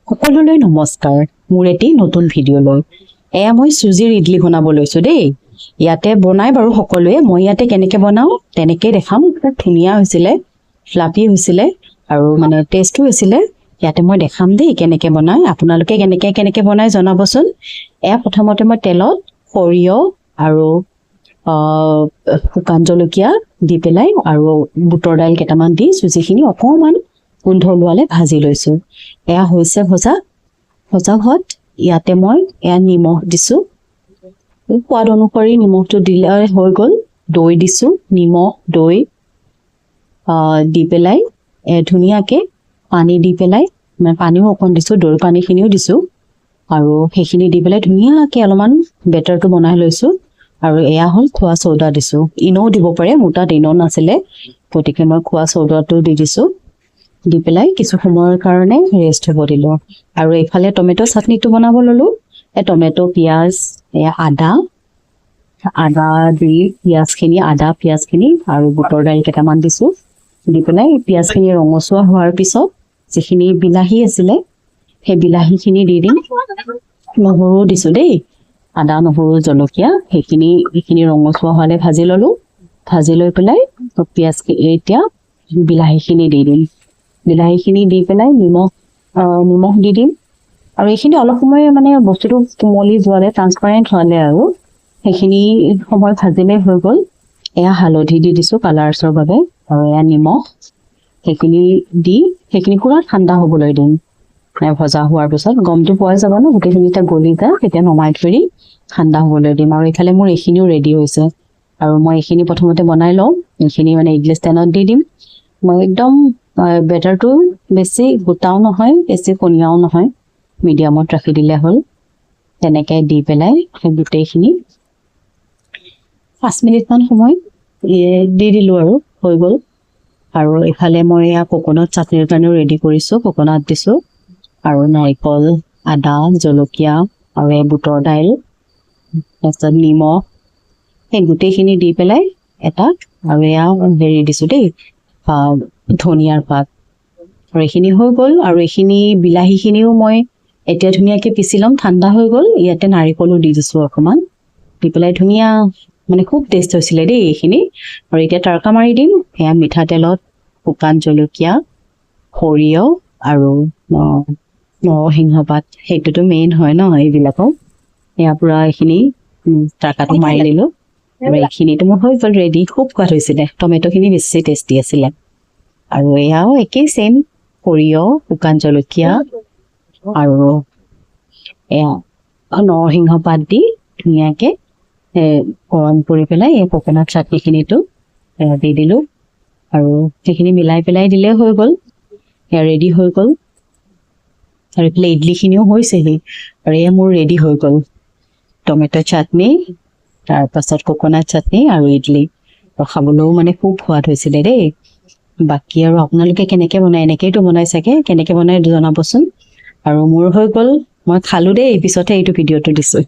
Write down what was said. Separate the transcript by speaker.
Speaker 1: সকলোলৈ নমস্কাৰ মোৰ এটি নতুন ভিডিঅ' লৈ এয়া মই সুজিৰ ইডলি বনাব লৈছো দেই ইয়াতে বনাই বাৰু সকলোৱে মই ইয়াতে কেনেকৈ বনাও তেনেকৈ দেখাম ধুনীয়া হৈছিলে ফ্লাফি হৈছিলে আৰু মানে টেষ্টও হৈছিলে ইয়াতে মই দেখাম দেই কেনেকৈ বনাই আপোনালোকে কেনেকৈ বনাই জনাবচোন এয়া প্ৰথমতে মই তেলত সৰিয়হ আৰু শুকান জলকীয়া দি পেলাই আৰু বুটৰ দাইল কেইটামান দি সুজিখিনি অকণমান গোন্ধ ওলোৱালে ভাজি লৈছো এয়া হৈছে ভজা ভাত ইয়াতে মই এয়া নিমখ দিছো সোৱাদ অনুসৰি নিমখটো দিলে হৈ গ'ল দৈ দিছো নিমখ দৈ দি পেলাই ধুনীয়াকৈ পানী দি পেলাই মানে পানীও অকণ দিছো দৈ পানীখিনিও দিছো আৰু সেইখিনি দি পেলাই ধুনীয়াকৈ অলপমান বেটাৰটো বনাই লৈছো আৰু এয়া হ'ল খোৱা চৌদা দিছো ইনও দিব পাৰে মোৰ তাত ইনো নাছিলে গতিকে মই খোৱা চৌদাটো দি দিছো দি পেলাই কিছু সময়ৰ কাৰণে ৰেষ্ট হ'ব দিলোঁ আৰু এইফালে টমেটো চাটনিটো বনাব ল'লোঁ টমেটো পিঁয়াজ আদা দি পিঁয়াজখিনি আৰু বুটৰ দাইল কেইটামান দিছোঁ দি পেলাই পিঁয়াজখিনি ৰঙচুৱা হোৱাৰ পিছত যিখিনি বিলাহী আছিলে সেই বিলাহীখিনি দি দিম নহৰু দিছোঁ দেই আদা নহৰু জলকীয়া সেইখিনি ৰঙচুৱা হোৱালে ভাজি ল'লোঁ ভাজি লৈ পেলাই এতিয়া বিলাহীখিনি দি দিম বিলাহীখিনি দি পেলাই নিমখ দি দিম আৰু এইখিনি অলপ সময় মানে বস্তুটো কোমলি যোৱালে ট্ৰান্সপাৰেণ্ট হোৱালে আৰু সেইখিনি সময় ভাজিলে হৈ গ'ল এয়া হালধি দি দিছোঁ কালাৰ্ছৰ বাবে আৰু এয়া নিমখ সেইখিনি পুৰা ঠাণ্ডা হ'বলৈ দিম ভজা হোৱাৰ পিছত গমটো পোৱা যাব ন গোটেইখিনি এতিয়া গলি যায় তেতিয়া নমাই থৈ ঠাণ্ডা হ'বলৈ দিম আৰু এইফালে মোৰ এইখিনিও ৰেডি হৈছে আৰু মই এইখিনি প্ৰথমতে বনাই লওঁ এইখিনি মানে ইডলি ষ্টেণ্ডত দি দিম মই একদম বেটাৰটো বেছি গোটাও নহয় বেছি পনীয়াও নহয় মিডিয়ামত ৰাখি দিলে হ'ল তেনেকৈ দি পেলাই সেই গোটেইখিনি 5 মিনিটমান সময় দি দিলোঁ আৰু হৈ গ'ল আৰু এইফালে মই এয়া কোকোনাট চাটনিৰ কাৰণেও ৰেডি কৰিছোঁ কোকোনাট দিছোঁ আৰু নাৰিকল আদা জলকীয়া আৰু এই বুটৰ দাইল তাৰপিছত নিমখ সেই গোটেইখিনি দি পেলাই এটা আৰু এয়া হেৰি দিছোঁ দেই ধনিয়াৰ পাত আৰু এইখিনি হৈ গ'ল আৰু এইখিনি বিলাহীখিনিও মই এতিয়া ধুনীয়াকৈ পিচি ল'ম ঠাণ্ডা হৈ গ'ল ইয়াতে নাৰিকলো দি দিছোঁ অকণমান দি পেলাই ধুনীয়া মানে খুব টেষ্ট হৈছিলে দেই এইখিনি আৰু এতিয়া তৰকা মাৰি দিম সেয়া মিঠাতেলত শুকান জলকীয়া সৰিয়হ আৰু নৰসিংহ পাত সেইটোতো মেইন হয় ন এইবিলাকৰ এয়া পূৰা এইখিনি তৰকাটো মাৰি দিলোঁ আৰু এইখিনিতো মোৰ হৈ গ'ল ৰেডি খুব সোৱাদ হৈছিলে টমেটোখিনি বেছি টেষ্টি আছিলে আৰু এয়াও একেই চেম সৰিয়হ শুকান জলকীয়া আৰু এয়া নৰসিংহ পাত দি ধুনীয়াকৈ গৰম কৰি পেলাই এই কোকোনাট চাটনিখিনিতো দি দিলোঁ আৰু সেইখিনি মিলাই পেলাই দিলে হৈ গ'ল এয়া ৰেডি হৈ গ'ল আৰু এইফালে ইডলিখিনিও হৈছেহি আৰু এয়া মোৰ ৰেডি হৈ গ'ল টমেটো চাটনি তাৰপাছত কোকোনাট চাটনি আৰু ইডলি আৰু খাবলৈও মানে খুব সোৱাদ হৈছিলে দেই বাকী আৰু আপোনালোকে কেনেকৈ বনায় এনেকৈতো বনাই চাগে কেনেকৈ বনাই জনাবচোন আৰু মোৰ হৈ গ'ল মই খালোঁ দেই পিছতহে এইটো ভিডিঅ'টো দিছোঁ